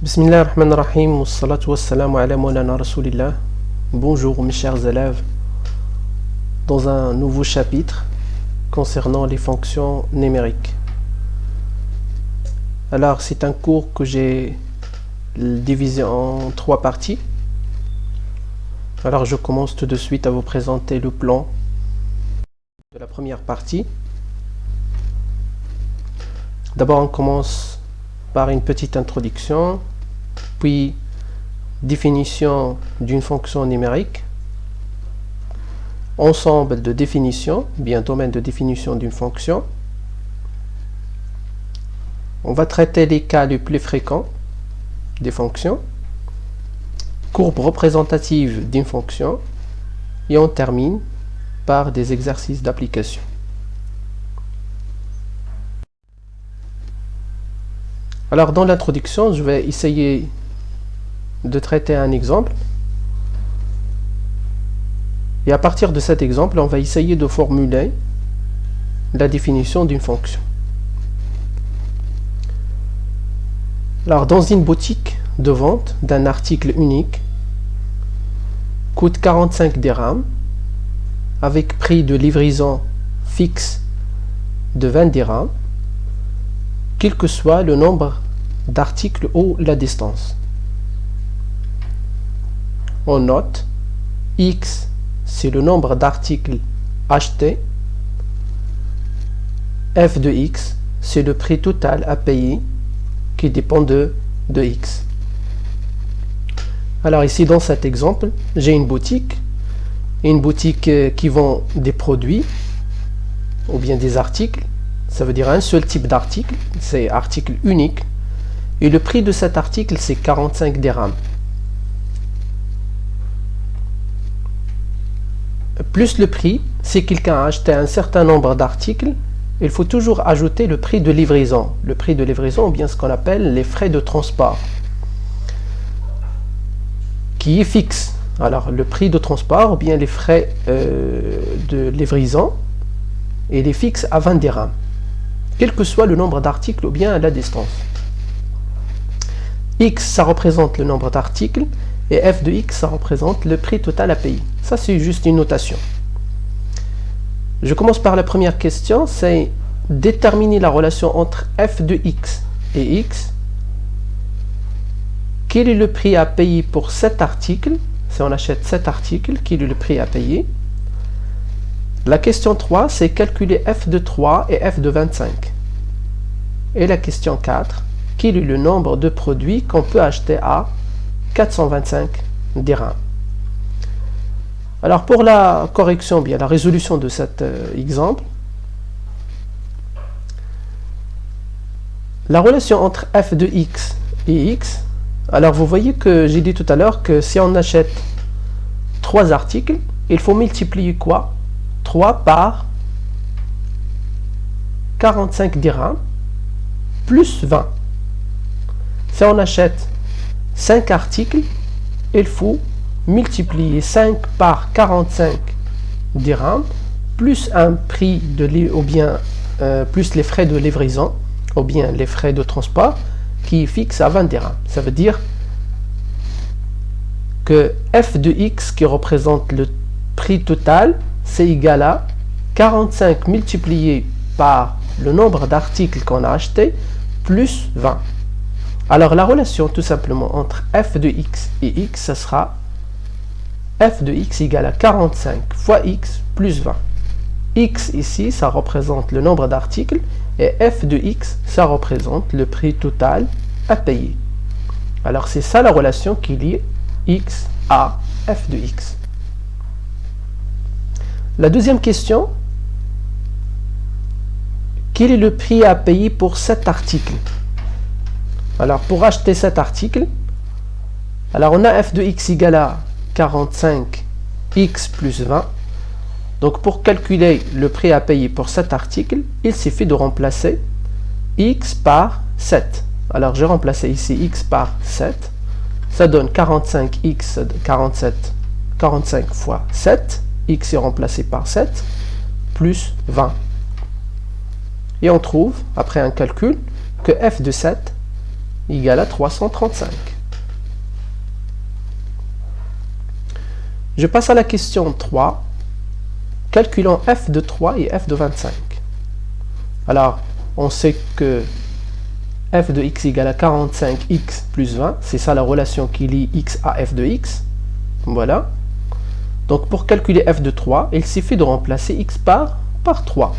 Bismillah ar-Rahman ar-Rahim, wassalatu wassalamu ala maulana rasulillah. Bonjour mes chers élèves, dans un nouveau chapitre concernant les fonctions numériques. Alors c'est un cours que j'ai divisé en 3 parties. Alors je commence tout de suite à vous présenter le plan de la première partie. D'abord on commence par une petite introduction, puis définition d'une fonction numérique, ensemble de définitions, bien domaine de définition d'une fonction. On va traiter les cas les plus fréquents des fonctions, courbe représentative d'une fonction, et on termine par des exercices d'application. Alors dans l'introduction, je vais essayer de traiter un exemple. Et à partir de cet exemple, on va essayer de formuler la définition d'une fonction. Alors dans une boutique de vente d'un article unique, coûte 45 dirhams, avec prix de livraison fixe de 20 dirhams, quel que soit le nombre d'articles ou la distance. On note X, c'est le nombre d'articles achetés. F de X, c'est le prix total à payer qui dépend de X. Alors ici dans cet exemple, j'ai une boutique qui vend des produits ou bien des articles. Ça veut dire un seul type d'article, c'est article unique. Et le prix de cet article, c'est 45 dirhams. Plus le prix, si quelqu'un a acheté un certain nombre d'articles, il faut toujours ajouter le prix de livraison. Le prix de livraison, ou bien ce qu'on appelle les frais de transport, qui est fixe. Alors, le prix de transport, ou bien les frais de livraison, il est fixe à 20 dirhams. Quel que soit le nombre d'articles ou bien la distance. X, ça représente le nombre d'articles, et F de X, ça représente le prix total à payer. Ça, c'est juste une notation. Je commence par la première question, c'est déterminer la relation entre F de X et X. Quel est le prix à payer pour cet article? Si on achète cet article, quel est le prix à payer? La question 3, c'est calculer F de 3 et F de 25. Et la question 4, quel est le nombre de produits qu'on peut acheter à 425 dirhams? Alors pour la correction, bien la résolution de cet exemple, la relation entre F de X et X, alors vous voyez que j'ai dit tout à l'heure que si on achète 3 articles, il faut multiplier quoi? 3 par 45 dirhams plus 20. Si on achète 5 articles, il faut multiplier 5 par 45 dirhams plus un prix de ou bien plus les frais de livraison ou bien les frais de transport qui est fixe à 20 dirhams. Ça veut dire que F de X qui représente le prix total, c'est égal à 45 multiplié par le nombre d'articles qu'on a acheté plus 20. Alors la relation tout simplement entre F de X et X, ça sera F de X égale à 45 fois X plus 20. X ici, ça représente le nombre d'articles et F de X, ça représente le prix total à payer. Alors c'est ça la relation qui lie X à F de X. La deuxième question, quel est le prix à payer pour cet article? Alors pour acheter cet article, alors on a F de X égale à 45 X plus 20. Donc pour calculer le prix à payer pour cet article, il suffit de remplacer X par 7. Alors j'ai remplacé ici X par 7. Ça donne 45X, 45 fois 7. X est remplacé par 7, plus 20. « Et on trouve, après un calcul, que f de 7 égale à 335. Je passe à la question 3. Calculons f de 3 et f de 25. Alors, on sait que f de x égale à 45x plus 20. C'est ça la relation qui lie x à f de x. Voilà. Donc, pour calculer f de 3, il suffit de remplacer x par 3.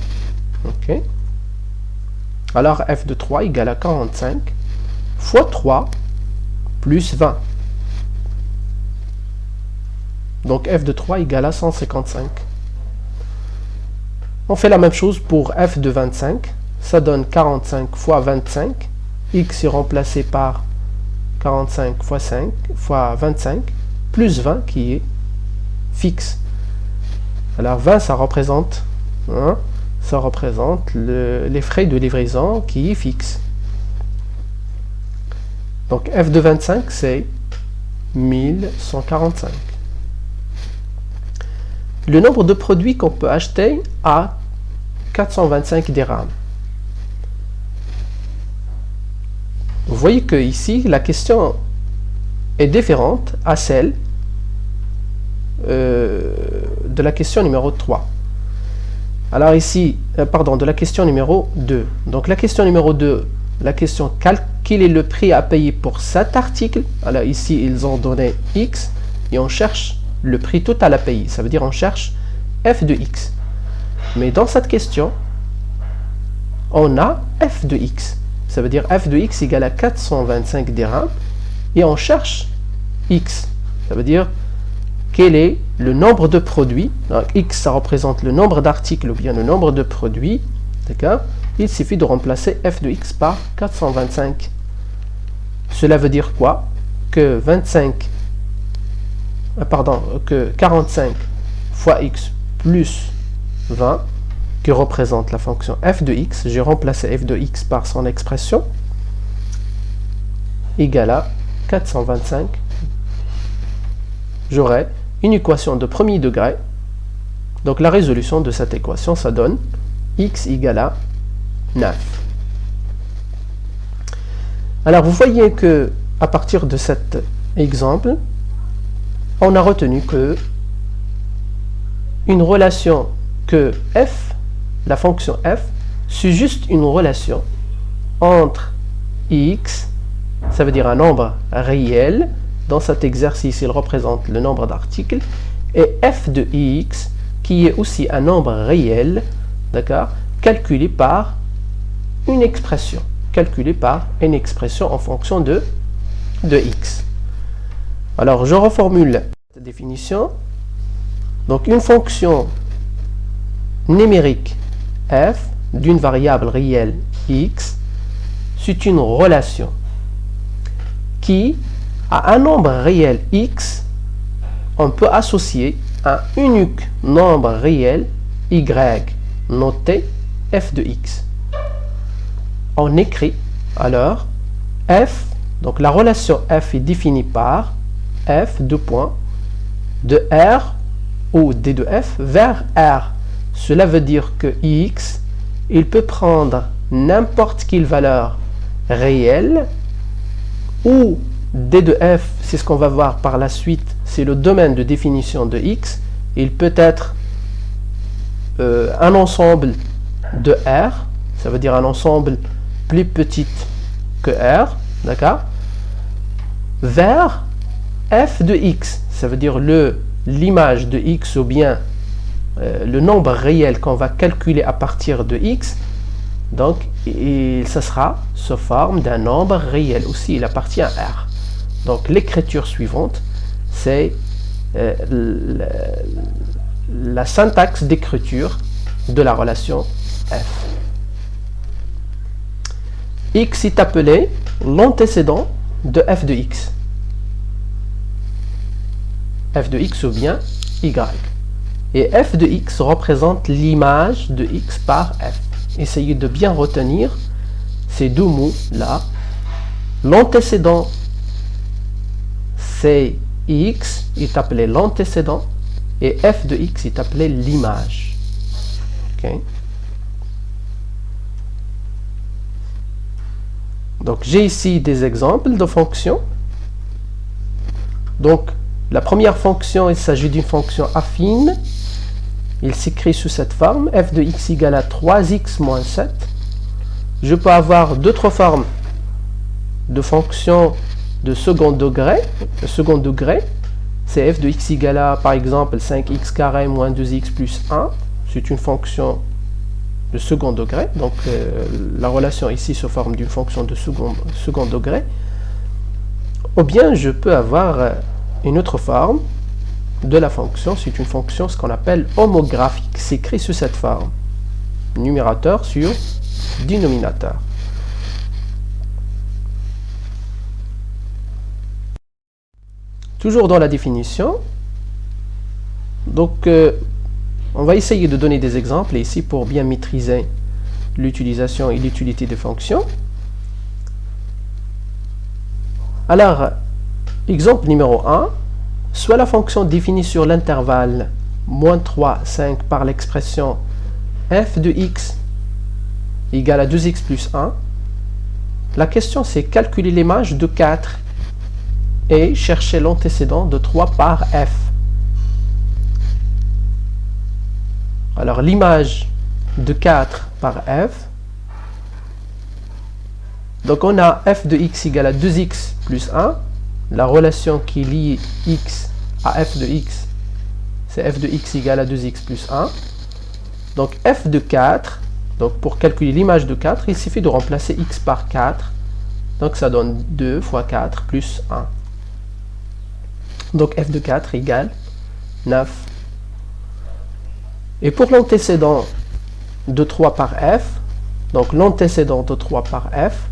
Ok. Alors, f de 3 égale à 45 fois 3 plus 20. Donc, f de 3 égale à 155. On fait la même chose pour f de 25. Ça donne 45 fois 25. X est remplacé par 45 fois 5 fois 25 plus 20 qui est fixe. Alors 20 ça représente les frais de livraison qui est fixe. Donc f de 25 c'est 1145. Le nombre de produits qu'on peut acheter à 425 dirhams. Vous voyez que ici la question est différente à celle de la question numéro 3. Alors ici, de la question numéro 2. Donc la question numéro 2, la question quel est le prix à payer pour cet article. Alors ici, ils ont donné x et on cherche le prix total à payer. Ça veut dire on cherche f de x. Mais dans cette question, on a f de x. Ça veut dire f de x égale à 425 dirhams et on cherche x. Ça veut dire quel est le nombre de produits. Donc, x, ça représente le nombre d'articles ou bien le nombre de produits. D'accord? Il suffit de remplacer f de x par 425. Cela veut dire quoi? Que 45 fois x plus 20, qui représente la fonction f de x, j'ai remplacé f de x par son expression, égale à 425. J'aurai une équation de premier degré. Donc la résolution de cette équation, ça donne x égale à 9. Alors vous voyez que à partir de cet exemple, on a retenu que une relation que f, la fonction f, c'est juste une relation entre x, ça veut dire un nombre réel. Dans cet exercice, il représente le nombre d'articles, et f de x, qui est aussi un nombre réel, d'accord, calculé par une expression en fonction de x. Alors, je reformule cette définition. Donc, une fonction numérique f d'une variable réelle x, c'est une relation qui, à un nombre réel x, on peut associer un unique nombre réel y, noté f de x. On écrit alors f, donc la relation f est définie par f de r ou d de f vers r. Cela veut dire que x, il peut prendre n'importe quelle valeur réelle, ou d de f, c'est ce qu'on va voir par la suite, c'est le domaine de définition de x. Il peut être un ensemble de R, ça veut dire un ensemble plus petit que R, d'accord, vers f de x, ça veut dire l'image de x ou bien le nombre réel qu'on va calculer à partir de x. Donc, ça sera sous forme d'un nombre réel aussi, il appartient à R. Donc, l'écriture suivante, c'est la syntaxe d'écriture de la relation f. X est appelé l'antécédent de f de x. F de x ou bien y. Et f de x représente l'image de x par f. Essayez de bien retenir ces deux mots-là. L'antécédent, c'est x, est appelé l'antécédent, et f de x est appelé l'image. Okay. Donc j'ai ici des exemples de fonctions. Donc la première fonction, il s'agit d'une fonction affine. Il s'écrit sous cette forme, f de x égale à 3x moins 7. Je peux avoir d'autres formes de fonctions de second degré. Le second degré, c'est f de x égale à, par exemple, 5x carré moins 2x plus 1. C'est une fonction de second degré. Donc la relation ici se forme d'une fonction de second degré. Ou bien je peux avoir une autre forme de la fonction, c'est une fonction ce qu'on appelle homographique, s'écrit sous cette forme, numérateur sur dénominateur. Toujours dans la définition, donc on va essayer de donner des exemples ici pour bien maîtriser l'utilisation et l'utilité des fonctions. Alors, exemple numéro 1, soit la fonction définie sur l'intervalle moins 3, 5 par l'expression f de x égale à 2x plus 1. La question c'est calculer l'image de 4 et chercher l'antécédent de 3 par f. Alors l'image de 4 par f, donc on a f de x égale à 2x plus 1. La relation qui lie x à f de x, c'est f de x égale à 2x plus 1. Donc f de 4, donc pour calculer l'image de 4, il suffit de remplacer x par 4. Donc ça donne 2 fois 4 plus 1. Donc f de 4 égale 9. Et pour l'antécédent de 3 par f, donc l'antécédent de 3 par f,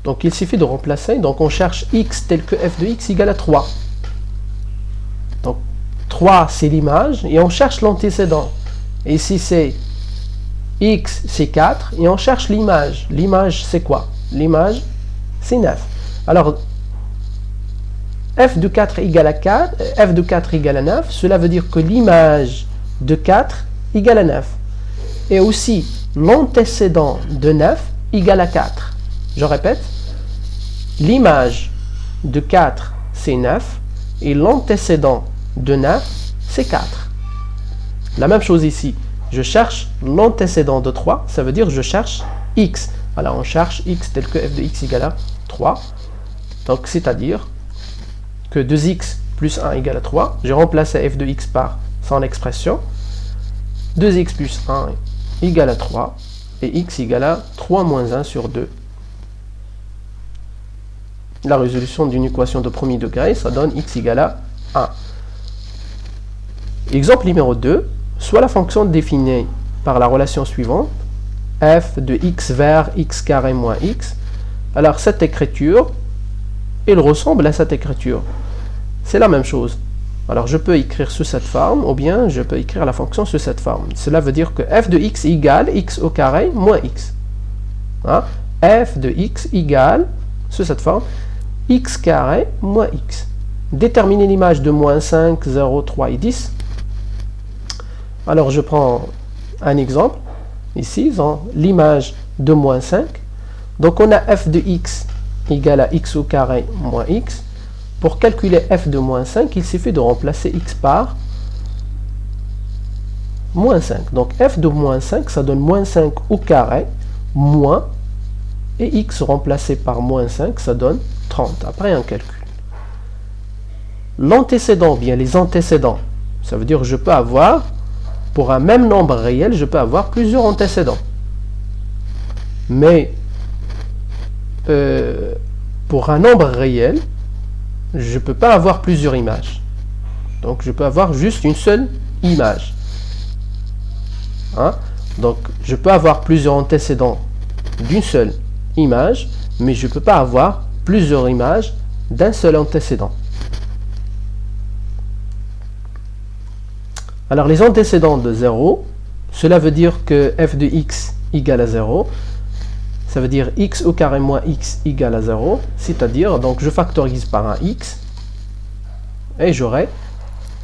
donc il suffit de remplacer, donc on cherche x tel que f de x égale à 3. Donc 3 c'est l'image et on cherche l'antécédent. Et ici c'est x c'est 4 et on cherche l'image. L'image c'est quoi? L'image c'est 9. Alors f de 4 égale à 4, f de 4 égale à 9, cela veut dire que l'image de 4 égale à 9. Et aussi l'antécédent de 9 égale à 4. Je répète, l'image de 4 c'est 9 et l'antécédent de 9 c'est 4. La même chose ici, je cherche l'antécédent de 3, ça veut dire je cherche x. Alors on cherche x tel que f de x égale à 3. Donc c'est-à-dire que 2x plus 1 égale à 3. J'ai remplacé f de x par son expression. 2x plus 1 égale à 3 et x égale à 3 moins 1 sur 2. La résolution d'une équation de premier degré, ça donne x égale à 1. Exemple numéro 2, soit la fonction définie par la relation suivante, f de x vers x carré moins x. Alors cette écriture, elle ressemble à cette écriture. C'est la même chose. Alors je peux écrire sous cette forme, ou bien je peux écrire la fonction sous cette forme. Cela veut dire que f de x égale x au carré moins x. Hein? F de x égale, sous cette forme, x carré moins x. Déterminer l'image de moins 5, 0, 3 et 10. Alors je prends un exemple, ici, l'image de moins 5. Donc on a f de x égale à x au carré moins x. Pour calculer f de moins 5, il suffit de remplacer x par moins 5. Donc f de moins 5, ça donne moins 5 au carré, moins, et x remplacé par moins 5, ça donne 30, après un calcul. L'antécédent, bien les antécédents, ça veut dire que je peux avoir, pour un même nombre réel, je peux avoir plusieurs antécédents. Mais, pour un nombre réel, je ne peux pas avoir plusieurs images. Donc je peux avoir juste une seule image. Hein? Donc je peux avoir plusieurs antécédents d'une seule image, mais je ne peux pas avoir plusieurs images d'un seul antécédent. Alors les antécédents de 0, cela veut dire que f de x égale à 0. Ça veut dire x au carré moins x égale à 0, c'est-à-dire, donc je factorise par un x, et j'aurai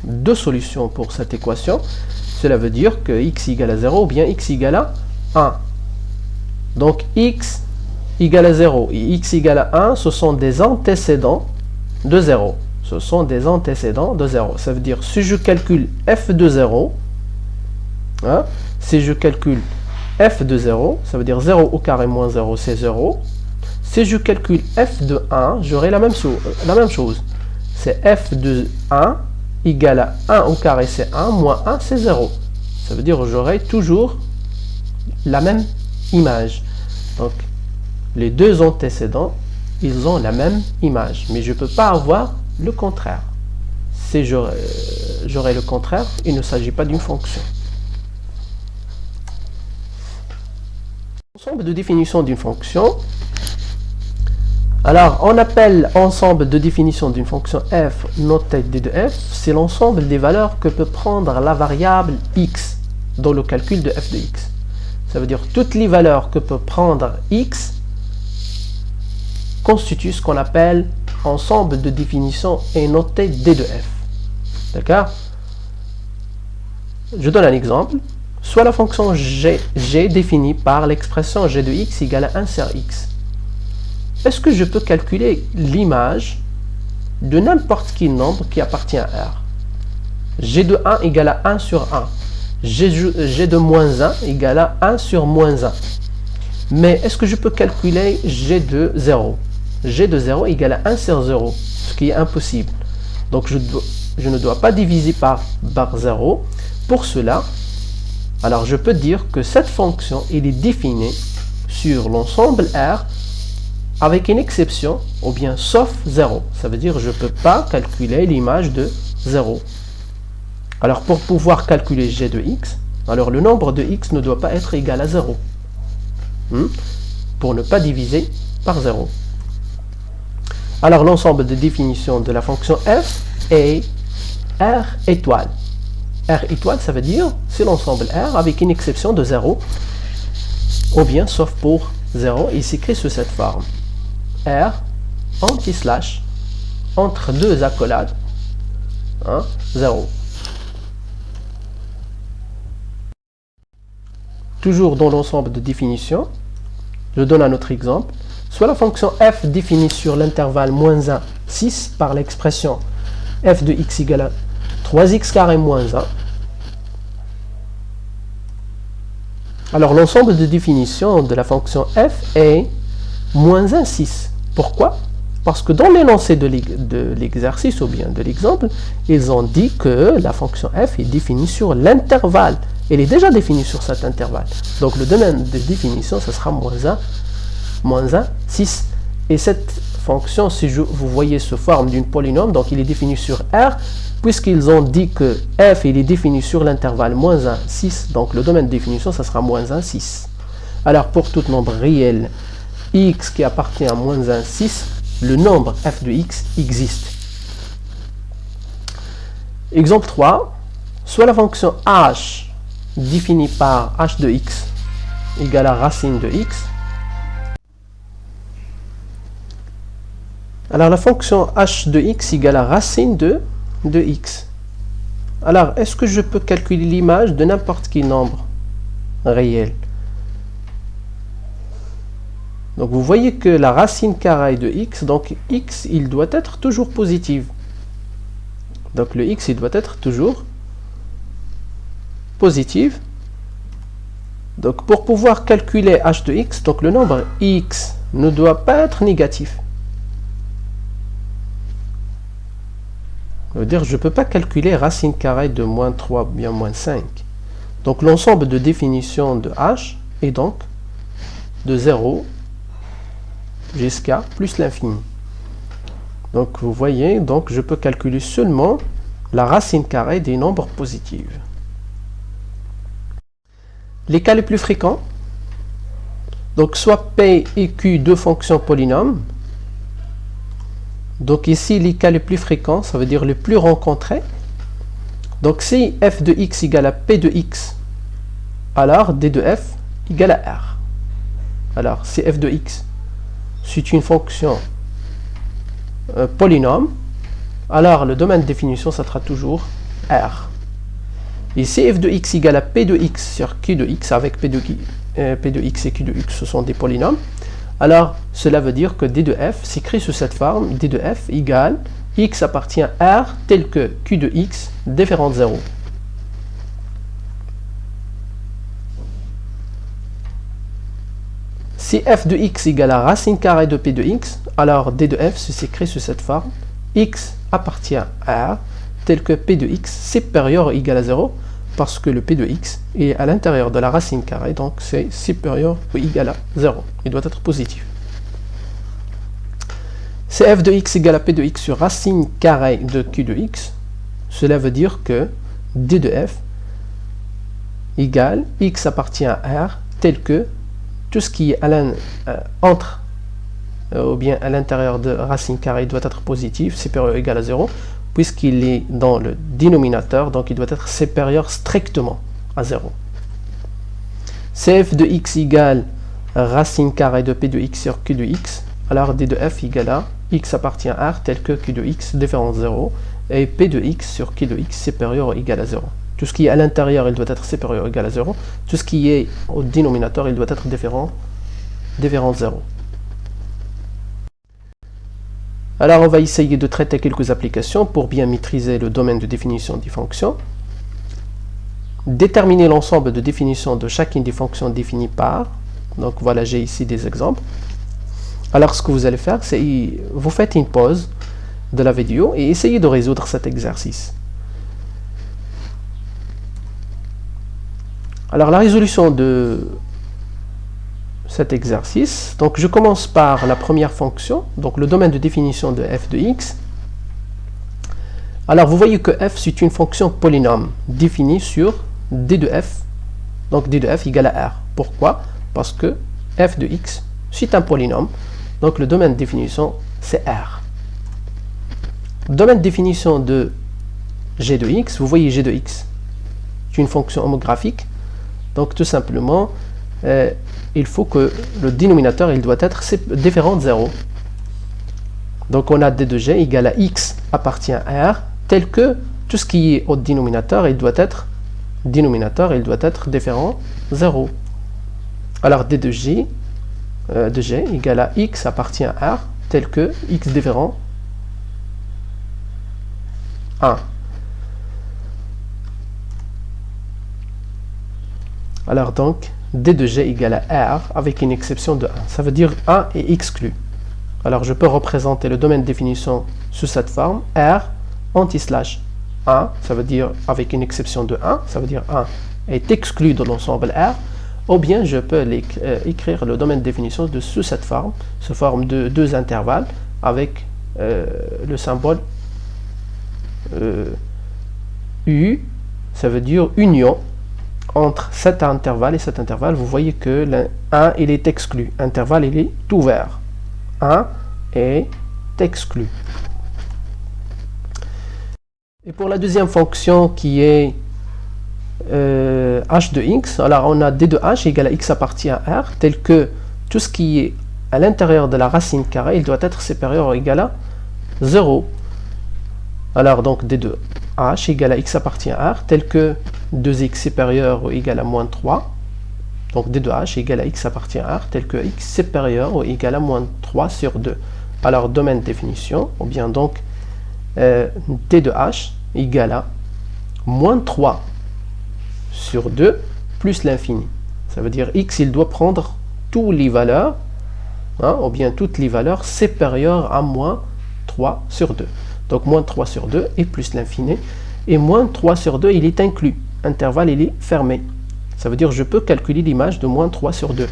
deux solutions pour cette équation. Cela veut dire que x égale à 0 ou bien x égale à 1. Donc x égale à 0 et x égale à 1, ce sont des antécédents de 0. Ce sont des antécédents de 0. Ça veut dire, si je calcule f de 0, hein, si je calcule f de 0, ça veut dire 0 au carré moins 0, c'est 0. Si je calcule f de 1, j'aurai la même chose. C'est f de 1 égale à 1 au carré, c'est 1, moins 1, c'est 0. Ça veut dire que j'aurai toujours la même image. Donc, les deux antécédents, ils ont la même image. Mais je ne peux pas avoir le contraire. Si j'aurai le contraire, il ne s'agit pas d'une fonction. Ensemble de définition d'une fonction. Alors, on appelle ensemble de définition d'une fonction f notée d de f, c'est l'ensemble des valeurs que peut prendre la variable x dans le calcul de f de x. Ça veut dire toutes les valeurs que peut prendre x constituent ce qu'on appelle ensemble de définition et notée d de f. D'accord? Je donne un exemple. Soit la fonction g définie par l'expression g de x égale à 1 sur x. Est-ce que je peux calculer l'image de n'importe quel nombre qui appartient à R? G de 1 égale à 1 sur 1. G de moins 1 égale à 1 sur moins 1. Mais est-ce que je peux calculer G de 0? G de 0 égale à 1 sur 0, ce qui est impossible. Donc je ne dois pas diviser par 0. Pour cela, alors je peux dire que cette fonction elle est définie sur l'ensemble R avec une exception, ou bien sauf 0. Ça veut dire que je ne peux pas calculer l'image de 0. Alors pour pouvoir calculer g de x, alors le nombre de x ne doit pas être égal à 0. Pour ne pas diviser par 0. Alors l'ensemble de définition de la fonction f est R étoile. R étoile, ça veut dire c'est l'ensemble R avec une exception de 0, ou bien sauf pour 0, il s'écrit sous cette forme. R anti-slash entre deux accolades, 0. Toujours dans l'ensemble de définition, je donne un autre exemple. Soit la fonction f définie sur l'intervalle moins 1, 6 par l'expression f de x égale à 3x carré moins 1. Alors l'ensemble de définition de la fonction f est moins 1, 6. Pourquoi? Parce que dans l'énoncé de l'exercice ou bien de l'exemple, ils ont dit que la fonction f est définie sur l'intervalle. Elle est déjà définie sur cet intervalle. Donc le domaine de définition, ce sera moins 1, 6. Et cette fonction, si vous voyez sous forme d'une polynôme, donc il est défini sur R, puisqu'ils ont dit que f il est défini sur l'intervalle moins 1, 6, donc le domaine de définition, ça sera moins 1, 6. Alors pour tout nombre réel x qui appartient à moins 1, 6, le nombre f de x existe. Exemple 3, soit la fonction h définie par h de x égale à racine de x. Alors la fonction h de x égale à racine de x. Alors est-ce que je peux calculer l'image de n'importe quel nombre réel? Donc vous voyez que la racine carrée de x, donc x il doit être toujours positif. Donc le x il doit être toujours positif. Donc pour pouvoir calculer h de x, donc le nombre x ne doit pas être négatif. Ça veut dire que je ne peux pas calculer racine carrée de moins 3 ou bien moins 5. Donc l'ensemble de définition de h est donc de 0 jusqu'à plus l'infini. Donc vous voyez, donc je peux calculer seulement la racine carrée des nombres positifs. Les cas les plus fréquents, donc soit P et Q, deux fonctions polynômes. Donc ici, les cas les plus fréquents, ça veut dire les plus rencontrés. Donc si f de x égale à p de x, alors d de f égale à r. Alors si f de x, c'est une fonction polynôme, alors le domaine de définition, ça sera toujours r. Et si f de x égale à p de x sur q de x, avec p de x et q de x, ce sont des polynômes, Alors, cela veut dire que d de f s'écrit sous cette forme, d de f égale x appartient à R tel que q de x différent de 0. Si f de x égale à racine carrée de p de x, alors d de f s'écrit sous cette forme, x appartient à R tel que p de x supérieur ou égal à 0, parce que le p de x est à l'intérieur de la racine carrée, donc c'est supérieur ou égal à 0. Il doit être positif. Si f de x égale à p de x sur racine carrée de q de x, cela veut dire que d de f égale x appartient à R tel que tout ce qui est entre ou bien à l'intérieur de racine carrée doit être positif, supérieur ou égal à 0, puisqu'il est dans le dénominateur, donc il doit être supérieur strictement à 0. Si f de x égale racine carrée de p de x sur q de x, alors d de f égale à x appartient à R tel que q de x différent de 0, et p de x sur q de x supérieur ou égal à 0. Tout ce qui est à l'intérieur, il doit être supérieur ou égal à 0. Tout ce qui est au dénominateur, il doit être différent de 0. Alors, on va essayer de traiter quelques applications pour bien maîtriser le domaine de définition des fonctions. Déterminer l'ensemble de définitions de chacune des fonctions définies par. Donc, voilà, j'ai ici des exemples. Alors, ce que vous allez faire, c'est vous faites une pause de la vidéo et essayez de résoudre cet exercice. Alors, la résolution de cet exercice, donc je commence par la première fonction, donc le domaine de définition de f de x. Alors, vous voyez que f, c'est une fonction polynôme définie sur d de f, donc d de f égale à R. Pourquoi? Parce que f de x, c'est un polynôme, donc le domaine de définition, c'est R. Domaine de définition de g de x, vous voyez g de x, c'est une fonction homographique, donc tout simplement, il faut que le dénominateur il doit être différent de 0. Donc on a d de g égale à x appartient à R, tel que tout ce qui est au dénominateur, il doit être différent de 0. Alors d de g égale à x appartient à R, tel que x différent 1. Alors donc, d de g égale à R avec une exception de 1. Ça veut dire 1 est exclu. Alors je peux représenter le domaine de définition sous cette forme. R anti-slash 1, ça veut dire avec une exception de 1, ça veut dire 1 est exclu de l'ensemble R. Ou bien je peux écrire le domaine de définition sous cette forme, sous forme de deux intervalles avec le symbole U, ça veut dire union entre cet intervalle et cet intervalle. Vous voyez que le 1 il est exclu, intervalle il est ouvert, 1 est exclu. Et pour la deuxième fonction qui est h de x, alors on a d de h égale à x appartient à R, tel que tout ce qui est à l'intérieur de la racine carrée, il doit être supérieur ou égal à 0. Alors donc d de h égale à x appartient à R, tel que 2x supérieur ou égal à moins 3. Donc d de h égale à x appartient à R, tel que x supérieur ou égal à moins 3 sur 2. Alors domaine de définition, ou bien donc d de h égale à moins 3 sur 2 plus l'infini. Ça veut dire x, il doit prendre toutes les valeurs, ou bien toutes les valeurs supérieures à moins 3 sur 2. Donc moins 3 sur 2 et plus l'infini. Et moins 3 sur 2, il est inclus. Intervalle, il est fermé. Ça veut dire je peux calculer l'image de moins 3 sur 2.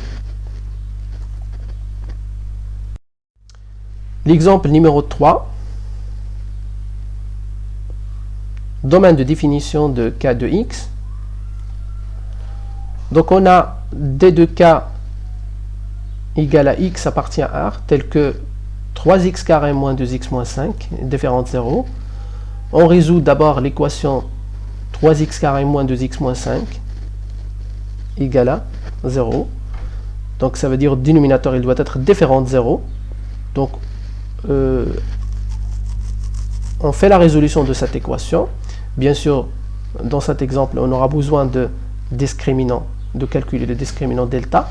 L'exemple numéro 3. Domaine de définition de k de x. Donc on a d de k égale à x appartient à R, tel que 3x carré moins 2x moins 5, différent de 0. On résout d'abord l'équation 3x carré moins 2x moins 5 égale à 0. Donc ça veut dire le dénominateur il doit être différent de 0. Donc on fait la résolution de cette équation. Bien sûr, dans cet exemple, on aura besoin de discriminant, de calculer le discriminant delta.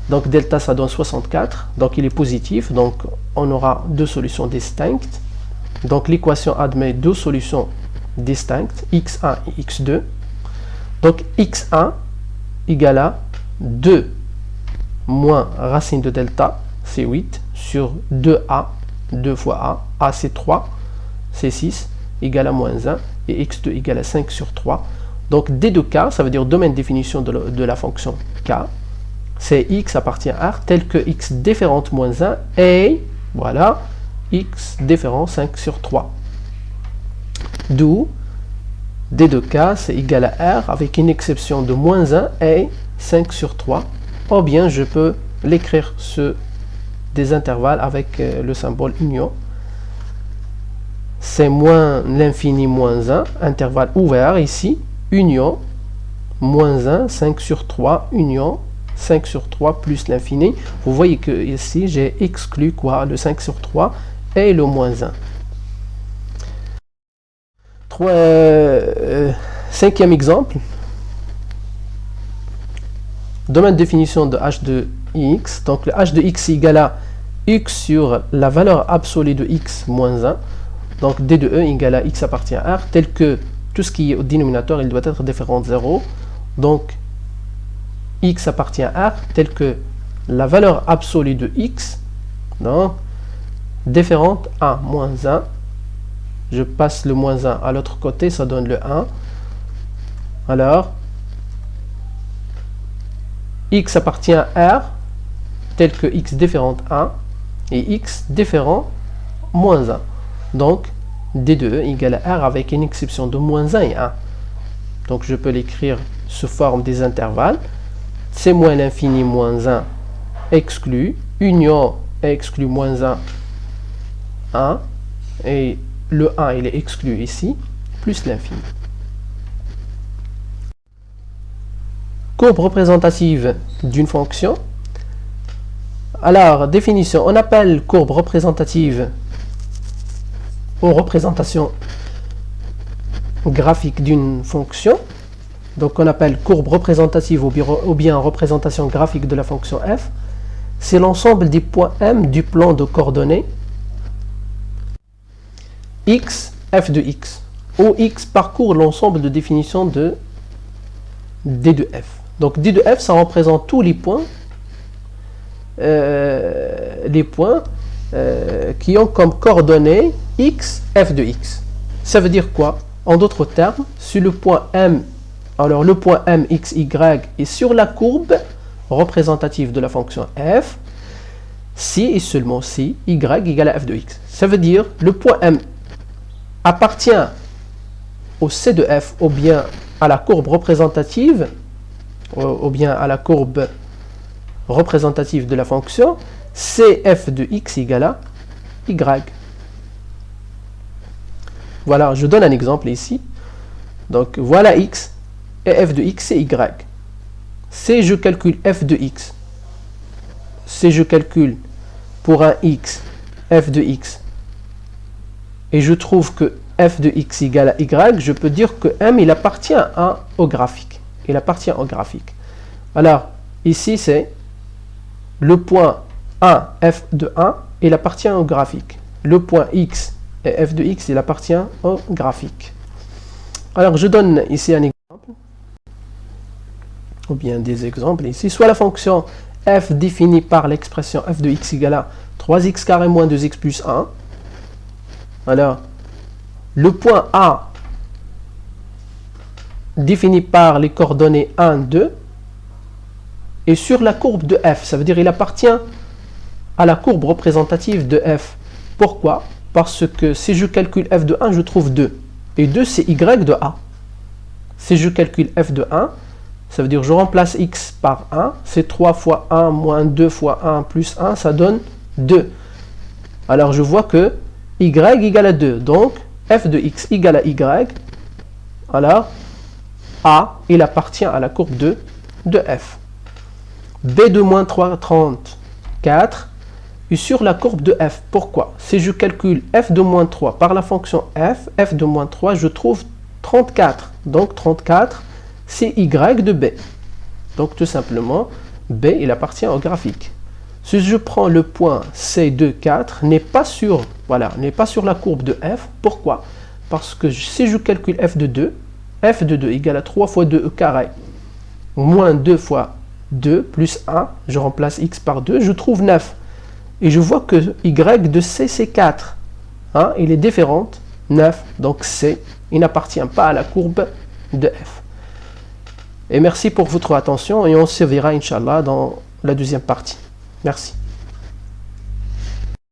Donc delta ça donne 64, donc il est positif, donc on aura deux solutions distinctes. Donc l'équation admet deux solutions distinctes, x1 et x2. Donc x1 égale à 2 moins racine de delta, c'est 8, sur 2a, 2 fois a c'est 3, c'est 6, égale à moins 1, et x2 égale à 5 sur 3. Donc d de k, ça veut dire domaine de définition de la fonction k, c'est x appartient à R, tel que x différente moins 1, et voilà, x différent 5 sur 3. D'où d de k, c'est égal à R, avec une exception de moins 1, et 5 sur 3. Ou bien je peux l'écrire des intervalles avec le symbole union. C'est moins l'infini moins 1, intervalle ouvert ici, union, moins 1, 5 sur 3, union, 5 sur 3 plus l'infini. Vous voyez que ici j'ai exclu quoi, le 5 sur 3 et le moins 1. Cinquième exemple. Domaine de définition de h de x. Donc le h de x est égal à x sur la valeur absolue de x moins 1. Donc d de e égale à x appartient à R, tel que tout ce qui est au dénominateur, il doit être différent de 0. Donc x appartient à R, tel que la valeur absolue de x, donc différente à moins 1. Je passe le moins 1 à l'autre côté, ça donne le 1. Alors, x appartient à R, tel que x différente 1, et x différent moins 1. Donc, d de e égale à R avec une exception de moins 1 et 1. Donc, je peux l'écrire sous forme des intervalles. C'est moins l'infini moins 1 exclu, union exclu moins 1, 1, et le 1 il est exclu ici, plus l'infini. Courbe représentative d'une fonction. Alors, définition, on appelle courbe représentative aux représentations graphiques d'une fonction. Donc on appelle courbe représentative ou bien représentation graphique de la fonction f. C'est l'ensemble des points M du plan de coordonnées x, f de x, où x parcourt l'ensemble de définition de d de f. Donc d de f, ça représente tous les points qui ont comme coordonnées x, f de x. Ça veut dire quoi? En d'autres termes, sur le point M, alors le point M, x, y est sur la courbe représentative de la fonction f, si et seulement si y égale à f de x. Ça veut dire le point M appartient au c de f ou bien à la courbe représentative ou bien à la courbe représentative de la fonction cf de x égale à y. Voilà, je donne un exemple ici. Donc voilà x et f de x c'est y. Si je calcule f de x, si je calcule pour un x f de x et je trouve que f de x égale à y, je peux dire que m il appartient au graphique. Il appartient au graphique. Alors ici c'est le point 1 f de 1, il appartient au graphique. Le point x et f de x il appartient au graphique. Alors je donne ici un exemple ou bien des exemples ici. Soit la fonction f définie par l'expression f de x égale à 3x carré moins 2x plus 1. Alors le point A défini par les coordonnées 1, 2 et sur la courbe de f, ça veut dire il appartient à la courbe représentative de f. Pourquoi? Parce que si je calcule f de 1, je trouve 2. Et 2, c'est y de a. Si je calcule f de 1, ça veut dire je remplace x par 1. C'est 3 fois 1 moins 2 fois 1 plus 1, ça donne 2. Alors je vois que y égale à 2. Donc, f de x égale à y. Alors, a, il appartient à la courbe de f. b de moins 3, 34. Et sur la courbe de f, pourquoi? Si je calcule f de moins 3 par la fonction f de moins 3, je trouve 34. Donc 34, c'est y de b. Donc tout simplement, B, il appartient au graphique. Si je prends le point C2, 4, n'est pas sur la courbe de f. Pourquoi? Parce que si je calcule f de 2 égale à 3 fois 2e carré, moins 2 fois 2, plus 1, je remplace x par 2, je trouve 9. Et je vois que y de c, c'est 4. Hein, il est différent, 9, donc c, il n'appartient pas à la courbe de f. Et merci pour votre attention et on se verra, Inch'Allah, dans la deuxième partie. Merci.